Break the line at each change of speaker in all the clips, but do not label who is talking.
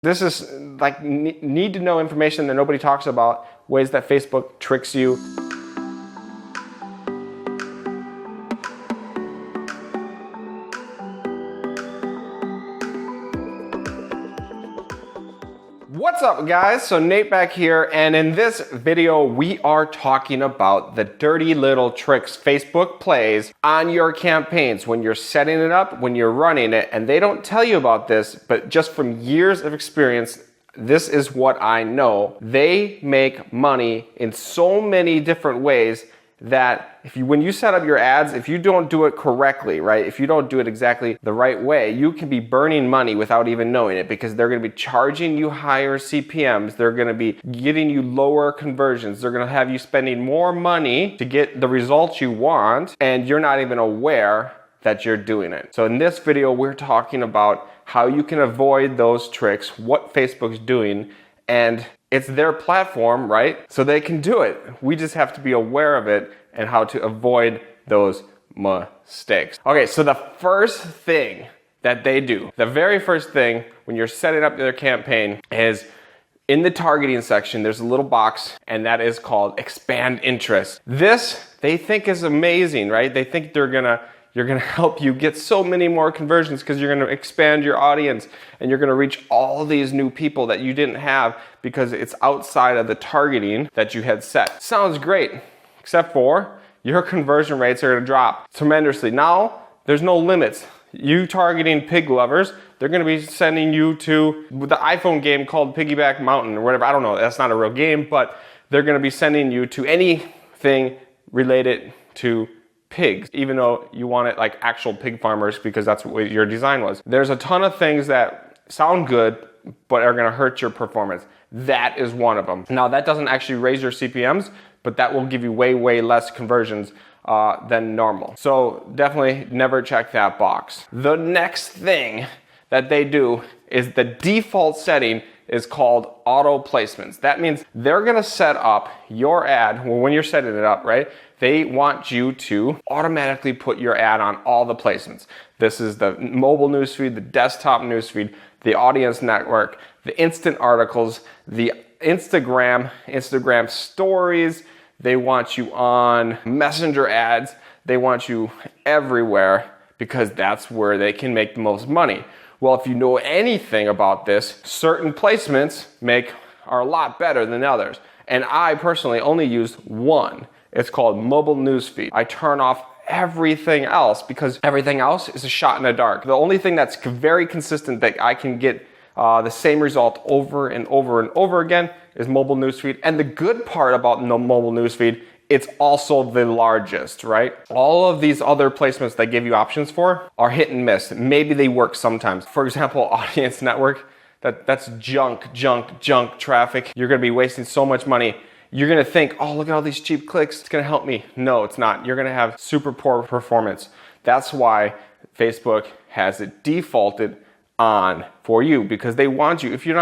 This is like need to know information that nobody talks about, ways that Facebook tricks you. What's up guys? So Nate back here, and in this video we are talking about the dirty little tricks Facebook plays on your campaigns when you're setting it up, when you're running it, and they don't tell you about this, but just from years of experience, this is what I know. They make money in so many different ways that when you set up your ads, if you don't do it correctly, right? If you don't do it exactly the right way, you can be burning money without even knowing it, because they're gonna be charging you higher CPMs. They're gonna be getting you lower conversions. They're gonna have you spending more money to get the results you want, and you're not even aware that you're doing it. So in this video, we're talking about how you can avoid those tricks, what Facebook's doing, and it's their platform, right? So they can do it. We just have to be aware of it and how to avoid those mistakes. Okay, so the first thing that they do, the very first thing when you're setting up their campaign is in the targeting section, there's a little box, and that is called expand interest. This, they think is amazing, right? They think you're gonna help you get so many more conversions because you're gonna expand your audience and you're gonna reach all these new people that you didn't have because it's outside of the targeting that you had set. Sounds great, except for your conversion rates are gonna drop tremendously. Now, there's no limits. You targeting pig lovers, they're gonna be sending you to the iPhone game called Piggyback Mountain or whatever. I don't know, that's not a real game, but they're gonna be sending you to anything related to pigs, even though you want it like actual pig farmers because that's what your design was. There's a ton of things that sound good but are gonna hurt your performance. That is one of them. Now that doesn't actually raise your CPMs, but that will give you way less conversions than normal. So definitely never check that box. The next thing that they do is the default setting is called auto placements. That means they're gonna set up your ad, when you're setting it up, right? They want you to automatically put your ad on all the placements. This is the mobile newsfeed, the desktop newsfeed, the audience network, the instant articles, the Instagram stories. They want you on messenger ads. They want you everywhere because that's where they can make the most money. Well, if you know anything about this, certain placements are a lot better than others. And I personally only use one. It's called mobile newsfeed. I turn off everything else because everything else is a shot in the dark. The only thing that's very consistent that I can get the same result over and over again is mobile newsfeed. And the good part about mobile newsfeed, it's also the largest, right? All of these other placements that give you options for are hit and miss. Maybe they work sometimes. For example, audience network, that's junk traffic. You're gonna be wasting so much money. You're gonna think, oh, look at all these cheap clicks, it's gonna help me. No, it's not. You're gonna have super poor performance. That's why Facebook has it defaulted on for you, because they want you. If you're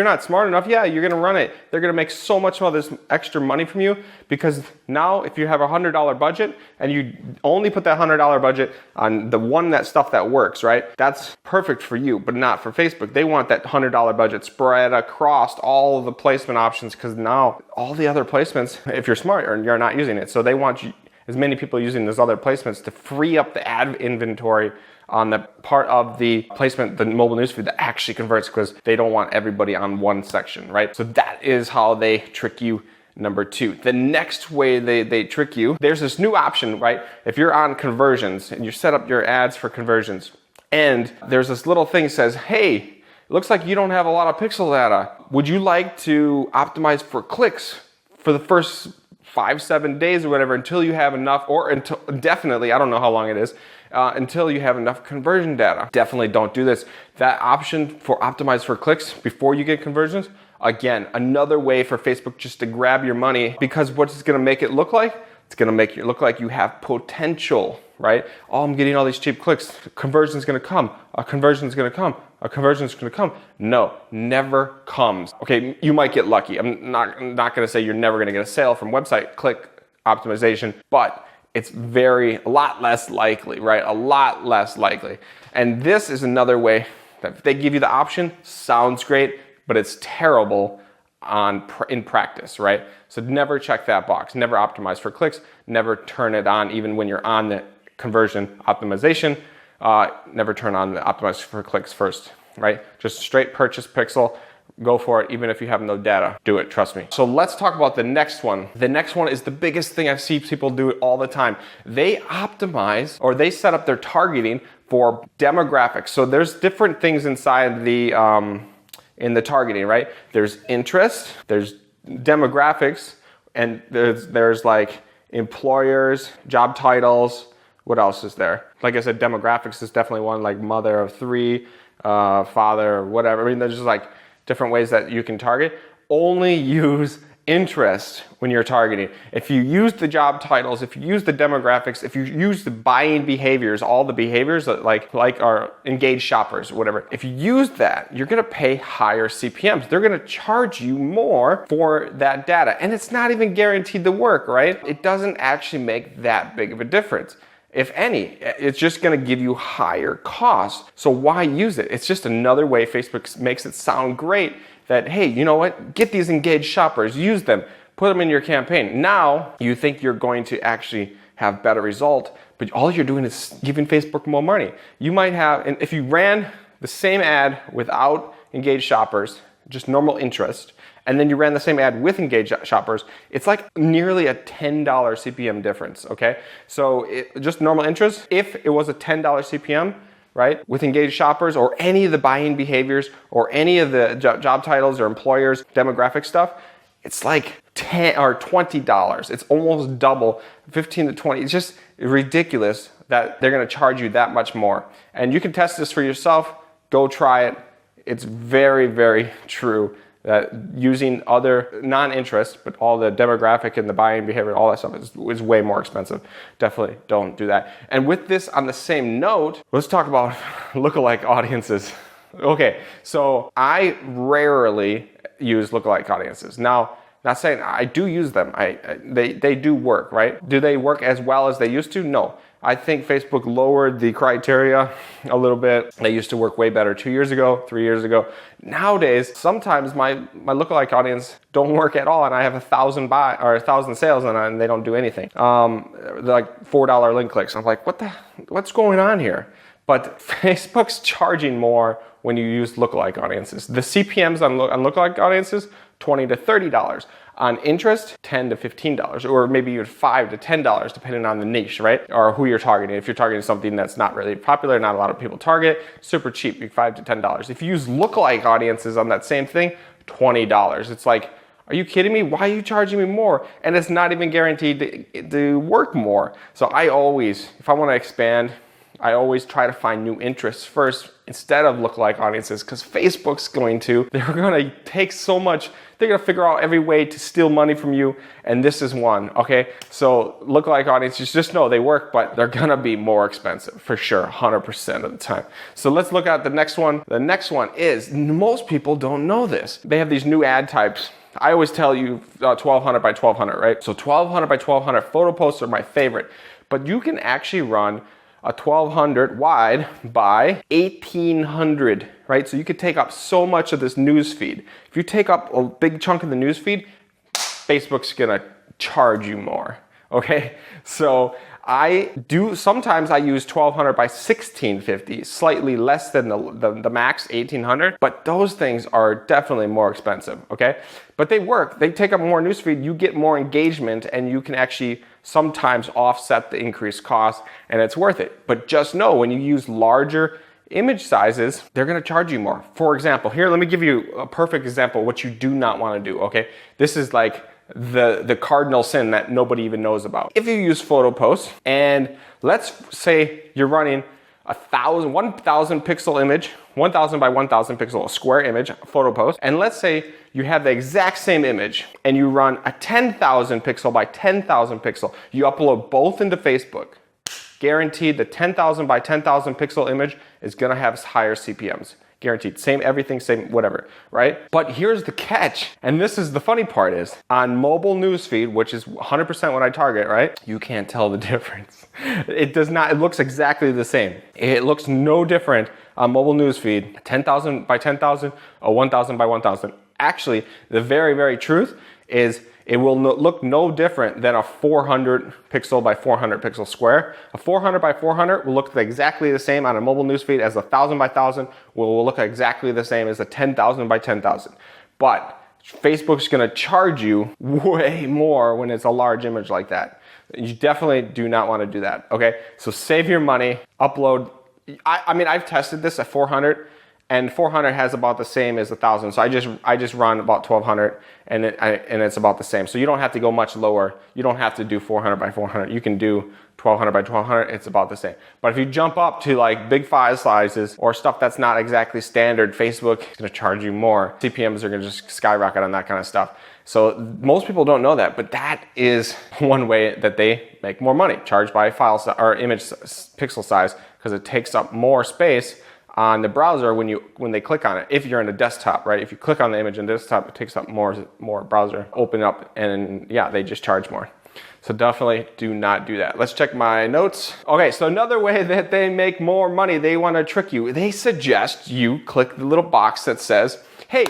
not smart enough, yeah, you're gonna run it. They're gonna make so much of this extra money from you, because now if you have a $100 budget and you only put that $100 budget on the stuff that works, right? That's perfect for you, but not for Facebook. They want that $100 budget spread across all of the placement options, because now all the other placements, if you're smart, you're not using it. So they want you, as many people using those other placements, to free up the ad inventory on the part of the placement, the mobile newsfeed, that actually converts, because they don't want everybody on one section, right? So that is how they trick you. Number two, the next way they trick you, there's this new option, right? If you're on conversions and you set up your ads for conversions, and there's this little thing that says, hey, it looks like you don't have a lot of pixel data. Would you like to optimize for clicks for the first 5-7 days or whatever, until you have enough, or until definitely, I don't know how long it is, until you have enough conversion data. Definitely don't do this. That option for optimize for clicks before you get conversions, again, another way for Facebook just to grab your money, because what's it gonna make it look like? It's gonna make it look like you have potential, right? Oh, I'm getting all these cheap clicks. Conversion's gonna come. A conversion's gonna come. A conversion's gonna come. No, never comes. Okay, you might get lucky. I'm not gonna say you're never gonna get a sale from website click optimization, but it's a lot less likely, right? A lot less likely. And this is another way If they give you the option, sounds great, but it's terrible in practice, right? So never check that box, never optimize for clicks, never turn it on even when you're on the conversion optimization, never turn on the optimize for clicks first, right? Just straight purchase pixel, go for it, even if you have no data. Do it, trust me. So let's talk about the next one. The next one is the biggest thing I see people do it all the time. They optimize or they set up their targeting for demographics. So there's different things inside the in the targeting, right? There's interest, there's demographics, and there's like employers, job titles. What else is there? Like I said, demographics is definitely one, like mother of three, father, or whatever. I mean, there's just like different ways that you can target. Only use interest when you're targeting. If you use the job titles, if you use the demographics, if you use the buying behaviors, all the behaviors that like our engaged shoppers, whatever, if you use that, you're gonna pay higher CPMs. They're gonna charge you more for that data. And it's not even guaranteed to work, right? It doesn't actually make that big of a difference. If any, it's just gonna give you higher costs. So why use it? It's just another way Facebook makes it sound great that, hey, you know what? Get these engaged shoppers, use them, put them in your campaign. Now you think you're going to actually have better result, but all you're doing is giving Facebook more money. You might have, and if you ran the same ad without engaged shoppers, just normal interest, and then you ran the same ad with engaged shoppers, it's like nearly a $10 CPM difference, okay? So just normal interest, if it was a $10 CPM, right, with engaged shoppers or any of the buying behaviors or any of the job titles or employers, demographic stuff, it's like $10 or $20. It's almost double, 15 to 20. It's just ridiculous that they're gonna charge you that much more. And you can test this for yourself, go try it. It's very, very true that using other non-interest, but all the demographic and the buying behavior, all that stuff is way more expensive. Definitely don't do that. And with this on the same note, let's talk about lookalike audiences. Okay, so I rarely use lookalike audiences. Now, not saying I do use them. They do work, right? Do they work as well as they used to? No. I think Facebook lowered the criteria a little bit. They used to work way better 2 years ago, 3 years ago. Nowadays, sometimes my lookalike audience don't work at all, and I have 1,000 sales, and they don't do anything. They're like $4 link clicks. I'm like, what's going on here? But Facebook's charging more when you use lookalike audiences. The CPMs on lookalike audiences, $20 to $30. On interest, $10 to $15, or maybe even $5 to $10, depending on the niche, right? Or who you're targeting. If you're targeting something that's not really popular, not a lot of people target, super cheap, $5 to $10. If you use lookalike audiences on that same thing, $20. It's like, are you kidding me? Why are you charging me more? And it's not even guaranteed to work more. So I always, if I want to expand, I always try to find new interests first instead of lookalike audiences, because Facebook's they're going to take so much, they're going to figure out every way to steal money from you, and this is one, okay? So lookalike audiences, just know they work, but they're going to be more expensive for sure, 100% of the time. So let's look at the next one. The next one is, most people don't know this. They have these new ad types. I always tell you 1200 by 1200, right? So 1200 by 1200 photo posts are my favorite, but you can actually run a 1200 wide by 1800, right? So you could take up so much of this news feed. If you take up a big chunk of the news feed, Facebook's gonna charge you more, okay? So sometimes I use 1200 by 1650, slightly less than the max 1800, but those things are definitely more expensive, okay? But they work, they take up more newsfeed, you get more engagement, and you can actually sometimes offset the increased cost, and it's worth it. But just know, when you use larger image sizes, they're gonna charge you more. For example, here, let me give you a perfect example of what you do not wanna do, okay? This is like the cardinal sin that nobody even knows about. If you use photo posts, and let's say you're running 1,000 pixel image, 1,000 by 1,000 pixel, a square image, photo post, and let's say you have the exact same image and you run a 10,000 pixel by 10,000 pixel, you upload both into Facebook, guaranteed the 10,000 by 10,000 pixel image is gonna have higher CPMs. guaranteed. Same everything, same whatever, right? But here's the catch, and this is the funny part is, on mobile newsfeed, which is 100% what I target, right? You can't tell the difference. It does not, it looks exactly the same. It looks no different on mobile newsfeed, 10,000 by 10,000 or 1,000 by 1,000. Actually, the very, very truth is it will look no different than a 400 pixel by 400 pixel square. A 400 by 400 will look exactly the same on a mobile newsfeed as a 1,000 by 1,000 will look exactly the same as a 10,000 by 10,000. But Facebook's gonna charge you way more when it's a large image like that. You definitely do not wanna do that, okay? So save your money, upload. I mean, I've tested this at 400, and 400 has about the same as 1,000. So I just run about 1,200, and it's about the same. So you don't have to go much lower. You don't have to do 400 by 400. You can do 1,200 by 1,200. It's about the same. But if you jump up to like big file sizes or stuff that's not exactly standard, Facebook is going to charge you more. CPMs are going to just skyrocket on that kind of stuff. So most people don't know that, but that is one way that they make more money. Charge by file size or image pixel size, because it takes up more space on the browser when they click on it. If you're in a desktop, right? If you click on the image in desktop, it takes up more browser open up, and yeah, they just charge more. So definitely do not do that. Let's check my notes. Okay, so another way that they make more money, they want to trick you. They suggest you click the little box that says, hey,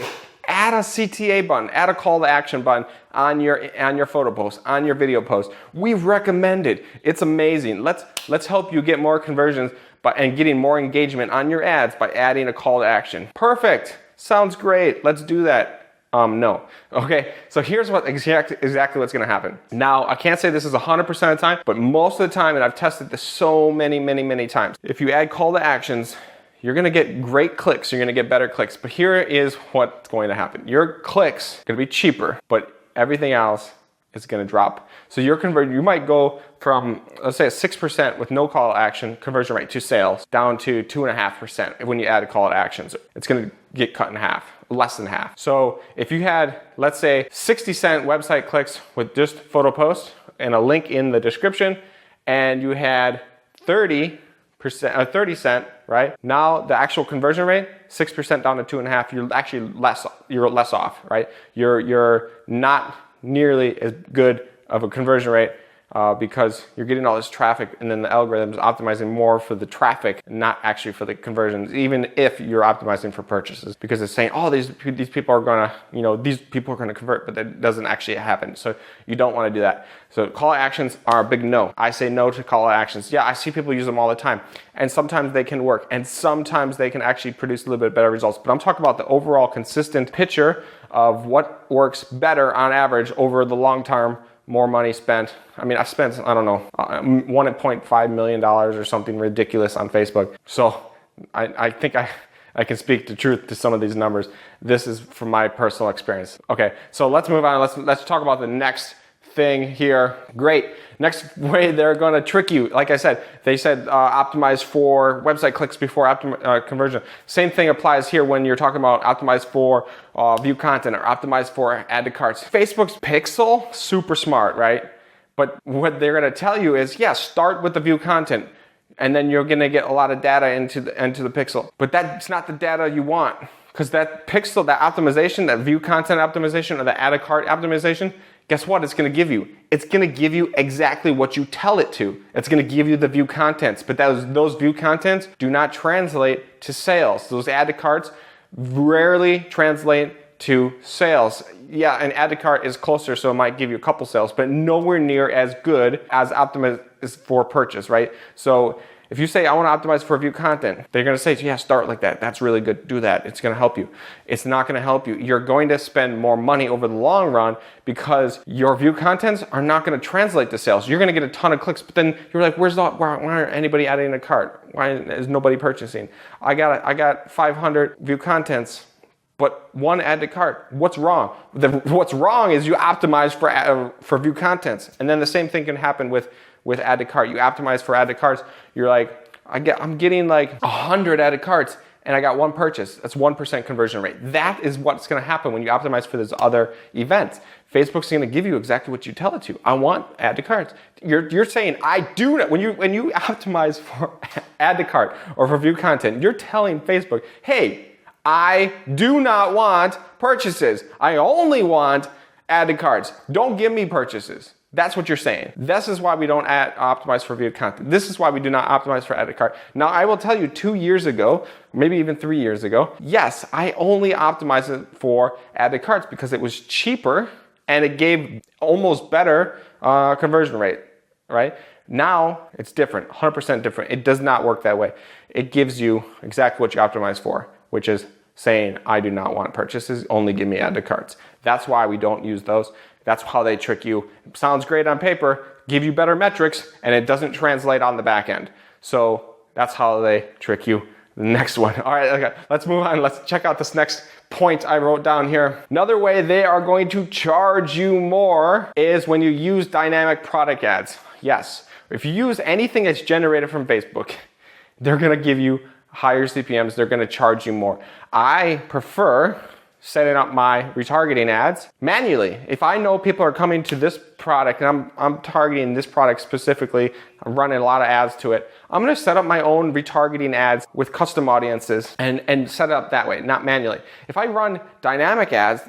add a CTA button, add a call to action button on your photo post, on your video post. We recommend it. It's amazing. Let's help you get more conversions and getting more engagement on your ads by adding a call to action. Perfect. Sounds great. Let's do that. No. Okay, so here's what exactly what's gonna happen. Now, I can't say this is 100% of the time, but most of the time, and I've tested this so many times, if you add call to actions, you're gonna get great clicks, you're gonna get better clicks, but here is what's going to happen. Your clicks are gonna be cheaper, but everything else is gonna drop. So your conversion, you might go from, let's say, a 6% with no call to action conversion rate to sales down to 2.5% when you add a call to actions. It's gonna get cut in half, less than half. So if you had, let's say, 60-cent website clicks with just photo post and a link in the description, and you had 30 cent, right? Now the actual conversion rate, 6% down to 2.5, you're actually less off, right? You're not nearly as good of a conversion rate because you're getting all this traffic, and then the algorithm is optimizing more for the traffic, not actually for the conversions, even if you're optimizing for purchases, because it's saying, oh, these people are gonna, these people are gonna convert, but that doesn't actually happen. So you don't wanna do that. So call to actions are a big no. I say no to call to actions. Yeah, I see people use them all the time, and sometimes they can work, and sometimes they can actually produce a little bit better results. But I'm talking about the overall consistent picture of what works better on average over the long term. More money spent. I mean, I spent, I don't know, $1.5 million or something ridiculous on Facebook. So I think I can speak the truth to some of these numbers. This is from my personal experience. Okay, so let's move on. Let's talk about the next thing here. Great. Next way they're going to trick you. Like I said, they said optimize for website clicks before conversion. Same thing applies here when you're talking about optimize for view content or optimize for add to carts. Facebook's pixel, super smart, right? But what they're going to tell you is, yeah, start with the view content, and then you're going to get a lot of data into the pixel. But that's not the data you want, because that pixel, that optimization, that view content optimization or the add to cart optimization, guess what it's going to give you? It's going to give you exactly what you tell it to. It's going to give you the view contents, but those view contents do not translate to sales. Those add to carts rarely translate to sales. Yeah, an add to cart is closer, so it might give you a couple sales, but nowhere near as good as optimize for purchase, right? So if you say, I want to optimize for view content, they're going to say, yeah, start like that. That's really good. Do that. It's going to help you. It's not going to help you. You're going to spend more money over the long run because your view contents are not going to translate to sales. You're going to get a ton of clicks, but then you're like, why aren't anybody adding a cart? Why is nobody purchasing? I got 500 view contents, but one add to cart. What's wrong? What's wrong is you optimize for view contents. And then the same thing can happen with add to cart. You optimize for add to carts. You're like, I'm getting like 100 add to carts and I got one purchase. That's 1% conversion rate. That is what's going to happen when you optimize for those other events. Facebook's going to give you exactly what you tell it to. I want add to carts. You're saying I do not. When you optimize for add to cart or for view content, you're telling Facebook, hey, I do not want purchases. I only want added carts. Don't give me purchases. That's what you're saying. This is why we don't optimize for viewed content. This is why we do not optimize for added cart. Now, I will tell you 2 years ago, maybe even 3 years ago, yes, I only optimized it for added carts because it was cheaper and it gave almost better conversion rate, right? Now, it's different, 100% different. It does not work that way. It gives you exactly what you optimize for, which is saying, I do not want purchases, only give me added carts. That's why we don't use those. That's how they trick you. It sounds great on paper, give you better metrics, and it doesn't translate on the back end. So that's how they trick you. The next one. All right, okay, let's move on. Let's check out this next point I wrote down here. Another way they are going to charge you more is when you use dynamic product ads. Yes, if you use anything that's generated from Facebook, they're gonna give you higher CPMs, they're gonna charge you more. I prefer setting up my retargeting ads manually. If I know people are coming to this product and I'm targeting this product specifically, I'm running a lot of ads to it, I'm gonna set up my own retargeting ads with custom audiences and set it up that way, not manually. If I run dynamic ads,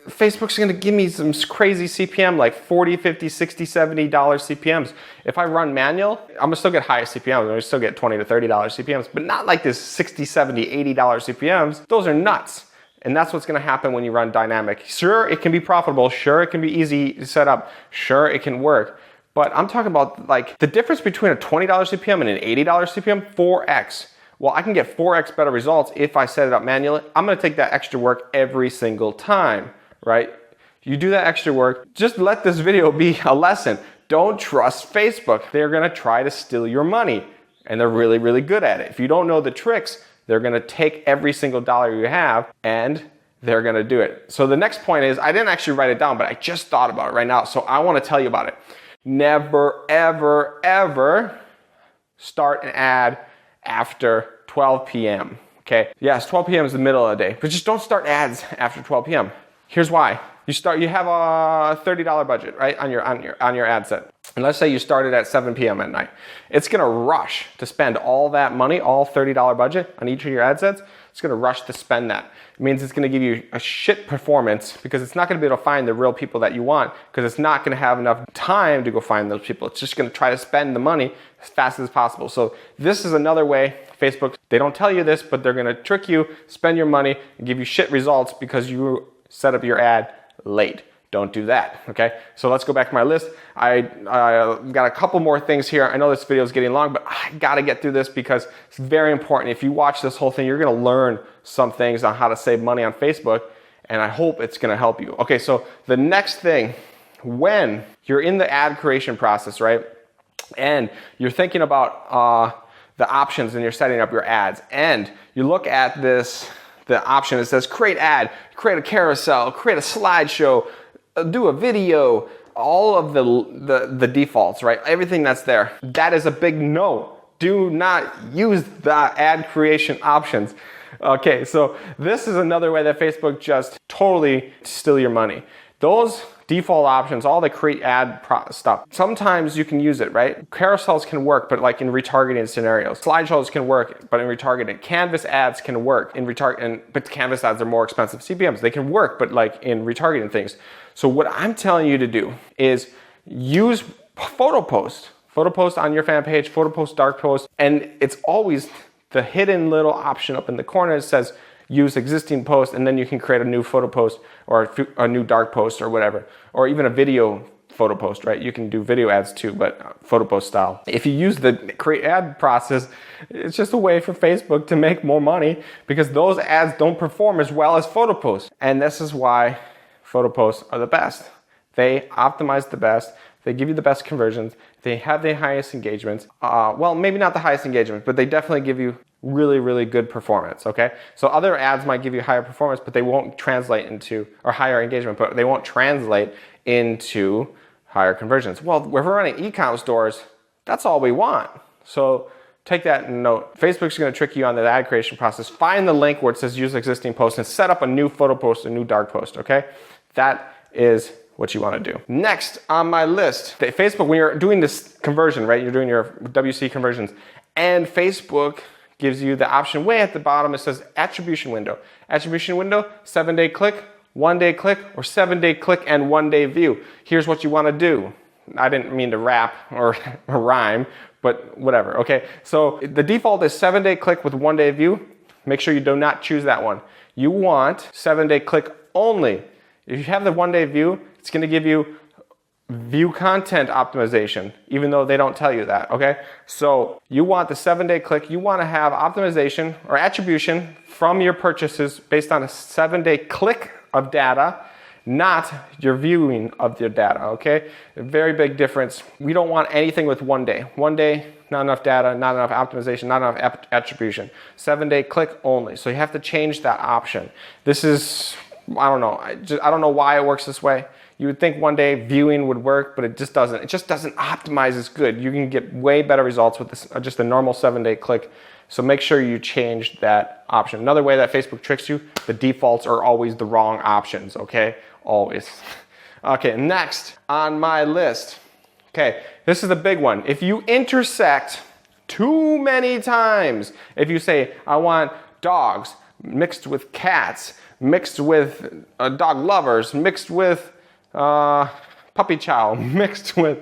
Facebook's gonna give me some crazy CPM, like $40, $50, $60, $70 CPMs. If I run manual, I'm gonna still get higher CPMs. I'm gonna still get $20 to $30 CPMs, but not like this $60, $70, $80 CPMs. Those are nuts. And that's what's gonna happen when you run dynamic. Sure, it can be profitable. Sure, it can be easy to set up. Sure, it can work. But I'm talking about like the difference between a $20 CPM and an $80 CPM, 4x. Well, I can get 4x better results if I set it up manually. I'm gonna take that extra work every single time, right? You do that extra work, just let this video be a lesson. Don't trust Facebook. They're gonna try to steal your money, and they're really, really good at it. If you don't know the tricks, they're gonna take every single dollar you have and they're gonna do it. So the next point is, I didn't actually write it down, but I just thought about it right now. So I wanna tell you about it. Never, ever, ever start an ad after 12 p.m. Okay? Yes, 12 p.m. is the middle of the day, but just don't start ads after 12 p.m. Here's why. You have a $30 budget, right, on your ad set. And let's say you started at 7 p.m. at night. It's gonna rush to spend all that money, all $30 budget on each of your ad sets. It's gonna rush to spend that. It means it's gonna give you a shit performance because it's not gonna be able to find the real people that you want because it's not gonna have enough time to go find those people. It's just gonna try to spend the money as fast as possible. So this is another way Facebook, they don't tell you this, but they're gonna trick you, spend your money, and give you shit results because you set up your ad late. Don't do that, okay? So let's go back to my list. I got a couple more things here. I know this video is getting long, but I gotta get through this because it's very important. If you watch this whole thing, you're gonna learn some things on how to save money on Facebook, and I hope it's gonna help you. Okay, so the next thing, when you're in the ad creation process, right? And you're thinking about the options and you're setting up your ads, and you look at this, the option that says create ad, create a carousel, create a slideshow, do a video, all of the defaults, right? Everything that's there. That is a big no. Do not use the ad creation options. Okay, so this is another way that Facebook just totally steal your money. Those default options, all the create ad stuff, sometimes you can use it, right? Carousels can work, but like in retargeting scenarios. Slideshows can work, but in retargeting. Canvas ads can work in retargeting, but Canvas ads are more expensive CPMs. They can work, but like in retargeting things. So what I'm telling you to do is use photo post on your fan page, photo post, dark post, and it's always the hidden little option up in the corner that says use existing post, and then you can create a new photo post or a new dark post or whatever, or even a video photo post, right? You can do video ads too, but photo post style. If you use the create ad process, it's just a way for Facebook to make more money because those ads don't perform as well as photo posts. And this is why photo posts are the best. They optimize the best. They give you the best conversions. They have the highest engagements. Well, maybe not the highest engagement, but they definitely give you really, really good performance, okay? So other ads might give you higher performance, but they won't translate into, or higher engagement, but they won't translate into higher conversions. Well, if we're running e-com stores, that's all we want. So take that note. Facebook's gonna trick you on the ad creation process. Find the link where it says use existing post and set up a new photo post, a new dark post, okay? That is what you wanna do. Next on my list, Facebook, when you're doing this conversion, right? You're doing your WC conversions, and Facebook gives you the option way at the bottom. It says attribution window. Attribution window, 7-day click, 1-day click, or 7-day click and 1-day view. Here's what you want to do. I didn't mean to rap or rhyme, but whatever, okay? So the default is 7-day click with 1-day view. Make sure you do not choose that one. You want 7-day click only. If you have the 1-day view, it's going to give you view content optimization, even though they don't tell you that, okay? So you want the 7-day click, you want to have optimization or attribution from your purchases based on a 7-day click of data, not your viewing of your data, okay? A very big difference. We don't want anything with 1 day. 1 day, not enough data, not enough optimization, not enough attribution. 7-day click only. So you have to change that option. This is, I don't know. I don't know why it works this way. You would think 1 day viewing would work, but it just doesn't. It just doesn't optimize as good. You can get way better results with this, just a normal 7-day click. So make sure you change that option. Another way that Facebook tricks you, the defaults are always the wrong options, okay? Always. Okay, next on my list. Okay, this is the big one. If you intersect too many times, if you say, I want dogs mixed with cats, mixed with dog lovers, mixed with puppy chow, mixed with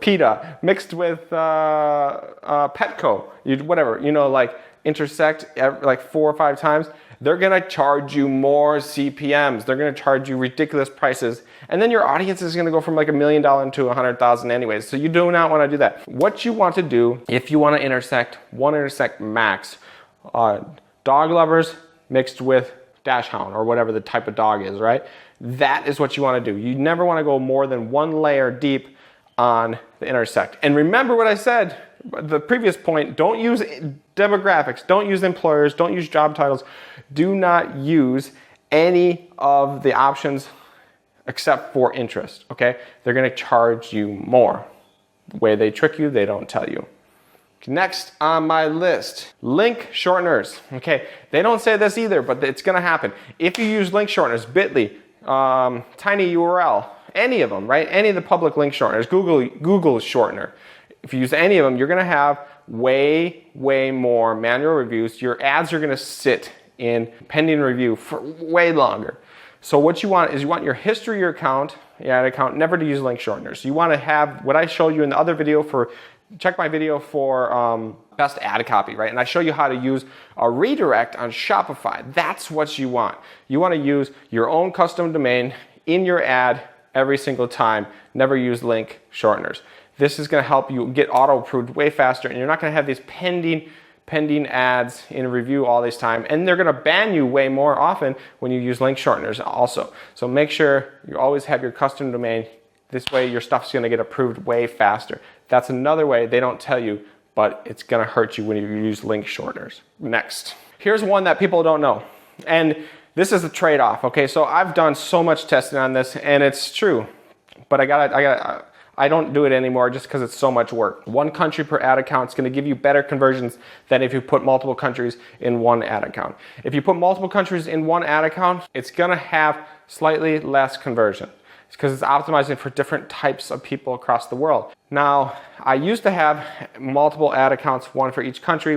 PETA, mixed with Petco, whatever, you know, like intersect like 4 or 5 times, they're gonna charge you more CPMs. They're gonna charge you ridiculous prices. And then your audience is gonna go from like $1 million to 100,000 anyways. So you do not wanna do that. What you want to do, if you wanna intersect, one intersect max, dog lovers mixed with dash hound or whatever the type of dog is, right? That is what you wanna do. You never wanna go more than 1 layer deep on the intersect. And remember what I said, the previous point, don't use demographics, don't use employers, don't use job titles, do not use any of the options except for interest, okay? They're gonna charge you more. The way they trick you, they don't tell you. Next on my list, link shorteners, okay? They don't say this either, but it's gonna happen. If you use link shorteners, bit.ly, tiny URL, any of them, right? Any of the public link shorteners, Google shortener. If you use any of them, you're gonna have way more manual reviews. Your ads are gonna sit in pending review for way longer. So what you want is you want your history, your account, your ad account, never to use link shorteners. You wanna have what I showed you in the other video check my video for best ad copy, right? And I show you how to use a redirect on Shopify. That's what you want. You wanna use your own custom domain in your ad every single time. Never use link shorteners. This is gonna help you get auto-approved way faster, and you're not gonna have these pending ads in review all this time, and they're gonna ban you way more often when you use link shorteners also. So make sure you always have your custom domain. This way your stuff's gonna get approved way faster. That's another way they don't tell you, but it's gonna hurt you when you use link shorteners. Next, here's one that people don't know, and this is a trade-off, okay? So I've done so much testing on this, and it's true, but I don't do it anymore just because it's so much work. 1 country per ad account is going to give you better conversions than if you put multiple countries in 1 ad account. If you put multiple countries in 1 ad account, it's going to have slightly less conversion. It's because it's optimizing for different types of people across the world. Now, I used to have multiple ad accounts, 1 for each country.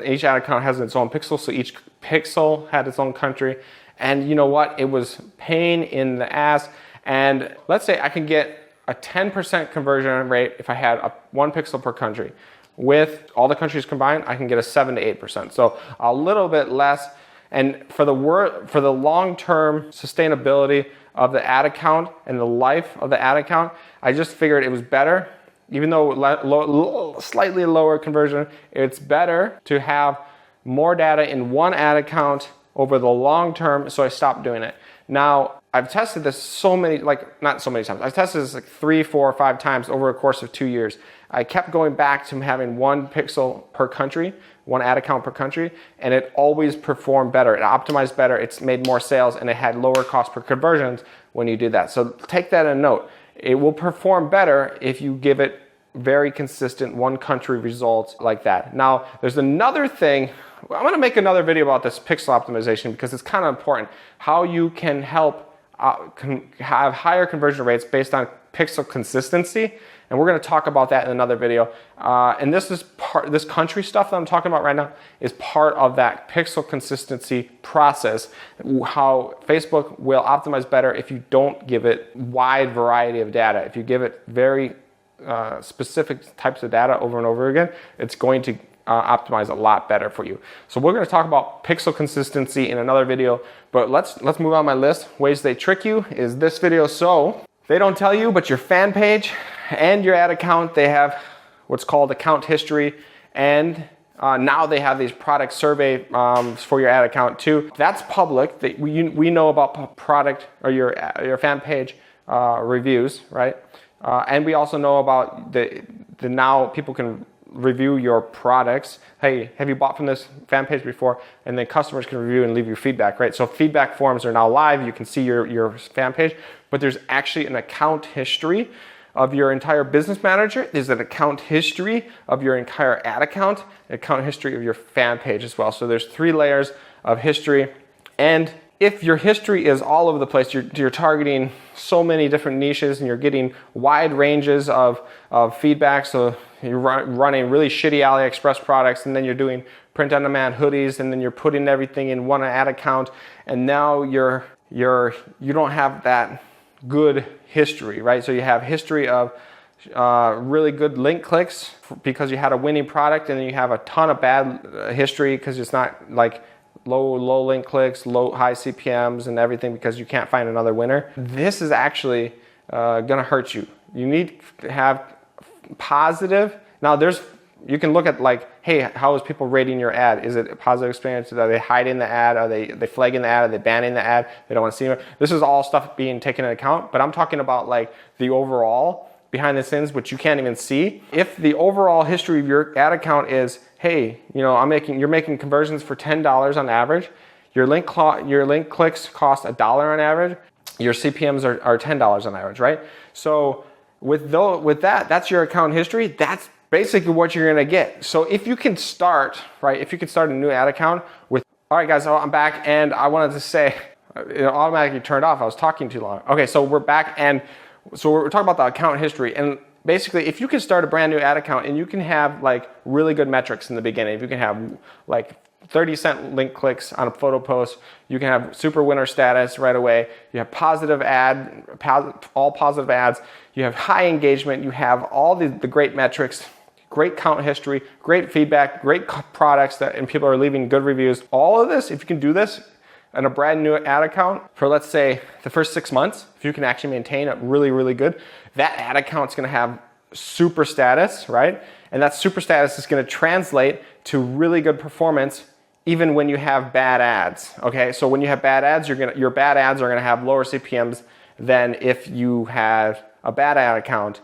Each ad account has its own pixel, so each pixel had its own country. And you know what? It was pain in the ass. And let's say I can get a 10% conversion rate if I had 1 pixel per country. With all the countries combined, I can get a 7 to 8%. So a little bit less. And for the long-term sustainability of the ad account and the life of the ad account, I just figured it was better, even though slightly lower conversion, it's better to have more data in 1 ad account over the long term, so I stopped doing it. Now, I've tested this not so many times. I've tested this like 3, 4, 5 times over a course of 2 years. I kept going back to having 1 pixel per country, 1 ad account per country, and it always performed better. It optimized better, it's made more sales, and it had lower cost per conversions when you did that. So take that in note. It will perform better if you give it very consistent 1 country results like that. Now, there's another thing. I'm gonna make another video about this pixel optimization because it's kind of important. How you can help have higher conversion rates based on pixel consistency. And we're going to talk about that in another video. And this is this country stuff that I'm talking about right now is part of that pixel consistency process. How Facebook will optimize better if you don't give it wide variety of data. If you give it very specific types of data over and over again, it's going to optimize a lot better for you. So we're going to talk about pixel consistency in another video. But let's move on my list. Ways they trick you is this video. So they don't tell you, but your fan page and your ad account, they have what's called account history, and now they have these product survey for your ad account too. That's public. We know about product or your fan page reviews, right? And we also know about the now people can review your products. Hey, have you bought from this fan page before? And then customers can review and leave you feedback, right? So feedback forms are now live. You can see your fan page, but there's actually an account history of your entire business manager. There's an account history of your entire ad account, an account history of your fan page as well. So there's 3 layers of history. And if your history is all over the place, you're targeting so many different niches and you're getting wide ranges of feedback. So you're running really shitty AliExpress products, and then you're doing print-on-demand hoodies, and then you're putting everything in one ad account, and now you don't have that good history, right? So you have history of really good link clicks because you had a winning product, and then you have a ton of bad history because it's not like low link clicks, high CPMs and everything because you can't find another winner. This is actually gonna hurt you. You need to have positive. Now you can look at like, hey, how is people rating your ad? Is it a positive experience? Are they hiding the ad? Are they flagging the ad? Are they banning the ad? They don't want to see it. This is all stuff being taken into account, but I'm talking about like the overall behind the scenes, which you can't even see. If the overall history of your ad account is, hey, you're making conversions for $10 on average, your link clicks cost $1 on average, your CPMs are $10 on average, right? So with that, that's your account history. That's basically what you're gonna get. So if you can start, right, if you can start a new ad account with, all right guys, so I'm back, and I wanted to say, it automatically turned off, I was talking too long. Okay, so we're back, and so we're talking about the account history, and basically if you can start a brand new ad account and you can have like really good metrics in the beginning, if you can have like 30-cent link clicks on a photo post, you can have super winner status right away, you have all positive ads, you have high engagement, you have all the great metrics, great count history, great feedback, great products and people are leaving good reviews. All of this, if you can do this in a brand new ad account for, let's say, the first 6 months, if you can actually maintain it really, really good, that ad account's gonna have super status, right? And that super status is gonna translate to really good performance even when you have bad ads, okay? So when you have bad ads, your bad ads are gonna have lower CPMs than if you had a bad ad account.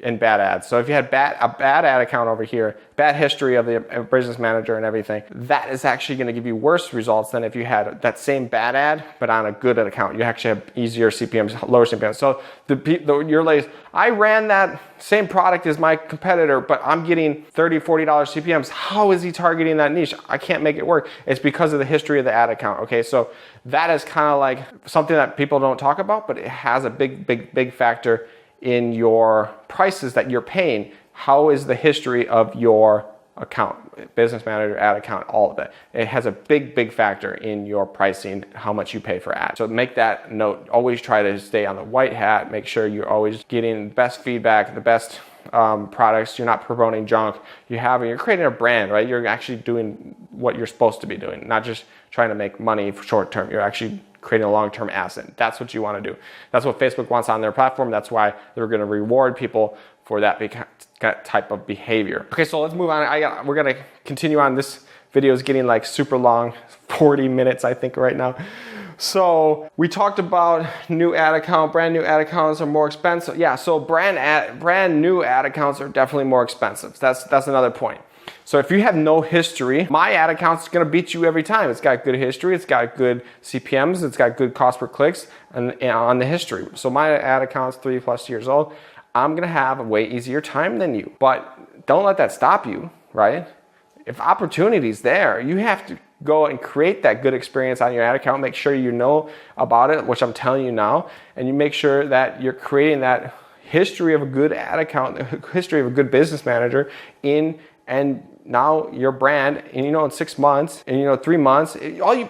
And bad ads. So if you had a bad ad account over here, bad history of the business manager and everything, that is actually going to give you worse results than if you had that same bad ad, but on a good account. You actually have easier CPMs, lower CPMs. So your latest, I ran that same product as my competitor, but I'm getting $30, $40 CPMs. How is he targeting that niche? I can't make it work. It's because of the history of the ad account. Okay, so that is kind of like something that people don't talk about, but it has a big factor in your prices that you're paying. How is the history of your account, business manager, ad account, all of it? It has a big factor in your pricing, how much you pay for ads. So make that note. Always try to stay on the white hat. Make sure you're always getting the best feedback, the best products. You're not promoting junk. You're creating a brand, right? You're actually doing what you're supposed to be doing, not just trying to make money for short term. You're actually creating a long-term asset. That's what you want to do. That's what Facebook wants on their platform. That's why they're going to reward people for that type of behavior. Okay, so let's move on. We're going to continue on. This video is getting like super long, 40 minutes I think right now. So we talked about new ad account, brand new ad accounts are more expensive. Yeah, so brand new ad accounts are definitely more expensive. That's another point. So if you have no history, my ad account's gonna beat you every time. It's got good history, it's got good CPMs, it's got good cost per clicks and on the history. So my ad account's 3+ years old. I'm gonna have a way easier time than you. But don't let that stop you, right? If opportunity's there, you have to go and create that good experience on your ad account. Make sure you know about it, which I'm telling you now, and you make sure that you're creating that history of a good ad account, the history of a good business manager and now your brand, and in 6 months, and 3 months,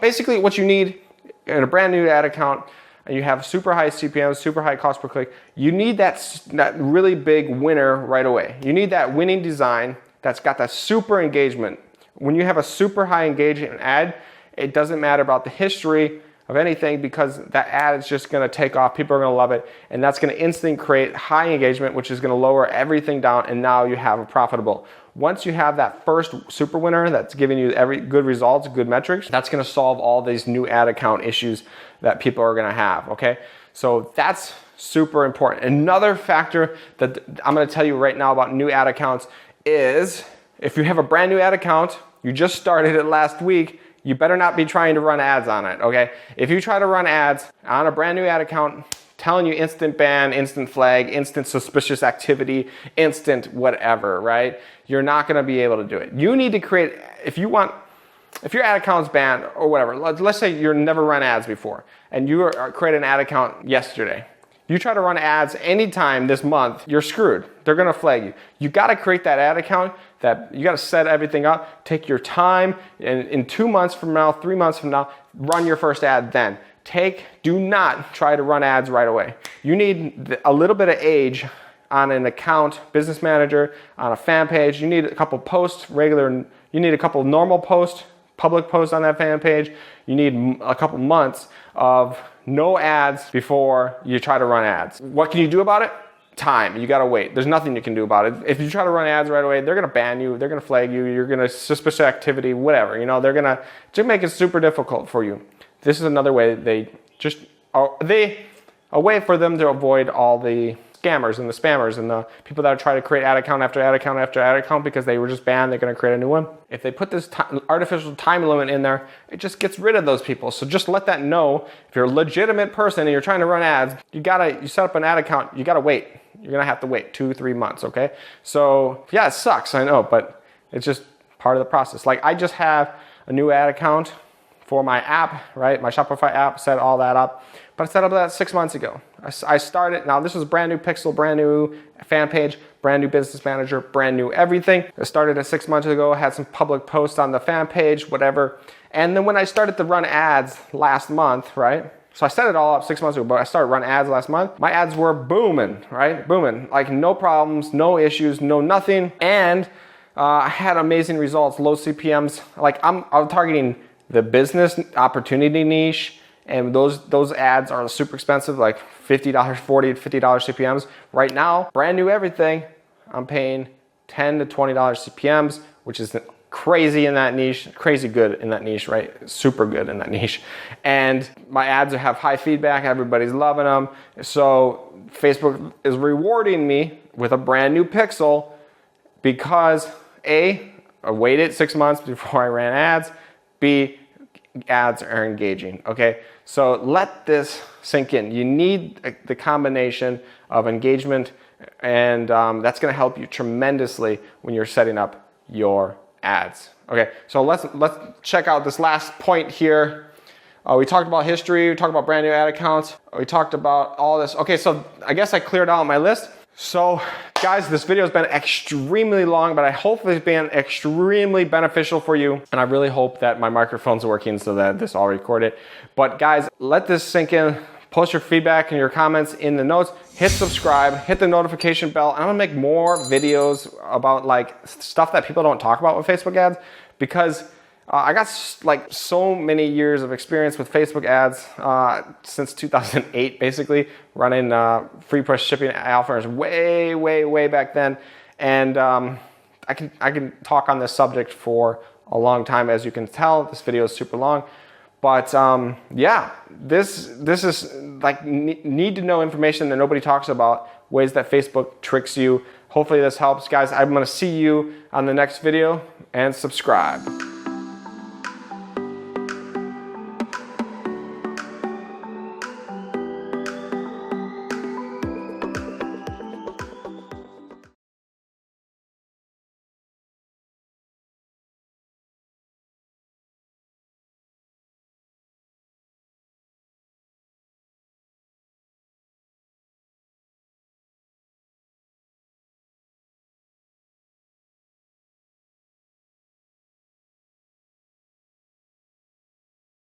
basically what you need in a brand new ad account, and you have super high CPMs, super high cost per click, you need that really big winner right away. You need that winning design that's got that super engagement. When you have a super high engagement ad, it doesn't matter about the history of anything, because that ad is just gonna take off, people are gonna love it, and that's gonna instantly create high engagement, which is gonna lower everything down, and now you have a profitable. Once you have that first super winner that's giving you every good results, good metrics, that's gonna solve all these new ad account issues that people are gonna have, okay? So that's super important. Another factor that I'm gonna tell you right now about new ad accounts is, if you have a brand new ad account, you just started it last week, you better not be trying to run ads on it, okay? If you try to run ads on a brand new ad account, telling you instant ban, instant flag, instant suspicious activity, instant whatever, right? You're not gonna be able to do it. You need to create, if your ad account's banned or whatever, let's say you've never run ads before and you created an ad account yesterday. You try to run ads anytime this month, you're screwed. They're gonna flag you. You gotta create that ad account, you gotta set everything up, take your time, and in 2 months from now, 3 months from now, run your first ad then. Do not try to run ads right away. You need a little bit of age on an account, business manager, on a fan page. You need a couple posts, you need a couple normal posts, public posts on that fan page. You need a couple months of no ads before you try to run ads. What can you do about it? Time. You gotta wait. There's nothing you can do about it. If you try to run ads right away, they're gonna ban you, they're gonna flag you, you're gonna suspicious activity, whatever. They're gonna just make it super difficult for you. This is another way a way for them to avoid all the scammers and the spammers and the people that try to create ad account after ad account after ad account because they were just banned, they're gonna create a new one. If they put this artificial time limit in there, it just gets rid of those people. So just let that know. If you're a legitimate person and you're trying to run ads, you set up an ad account, you gotta wait. You're gonna have to wait 2-3 months, okay? So yeah, it sucks, I know, but it's just part of the process. Like I just have a new ad account for my app, right? My Shopify app, set all that up. But I set up that 6 months ago. I started, now this was brand new pixel, brand new fan page, brand new business manager, brand new everything. I started it 6 months ago, had some public posts on the fan page, whatever. And then when I started to run ads last month, right? So I set it all up 6 months ago, but I started running ads last month. My ads were booming, right? Booming, like no problems, no issues, no nothing. And I had amazing results, low CPMs. Like I'm targeting the business opportunity niche, and those ads are super expensive, like $50, $40, $50 CPMs. Right now, brand new everything, I'm paying $10 to $20 CPMs, which is crazy in that niche, crazy good in that niche, right? Super good in that niche. And my ads have high feedback, everybody's loving them. So Facebook is rewarding me with a brand new pixel because I waited 6 months before I ran ads. B, ads are engaging, okay? So let this sink in. You need the combination of engagement, and that's gonna help you tremendously when you're setting up your ads. Okay, so let's check out this last point here. We talked about history, we talked about brand new ad accounts, we talked about all this. Okay, so I guess I cleared out my list. So guys, this video has been extremely long, but I hope it's been extremely beneficial for you. And I really hope that my microphone's working so that this all recorded. But guys, let this sink in. Post your feedback and your comments in the notes. Hit subscribe, hit the notification bell. I'm gonna make more videos about like stuff that people don't talk about with Facebook ads, because I got like so many years of experience with Facebook ads since 2008, basically running free push shipping offers way back then, and I can talk on this subject for a long time. As you can tell, this video is super long, but yeah, this is like need to know information that nobody talks about, ways that Facebook tricks you. Hopefully this helps, guys. I'm gonna see you on the next video, and subscribe.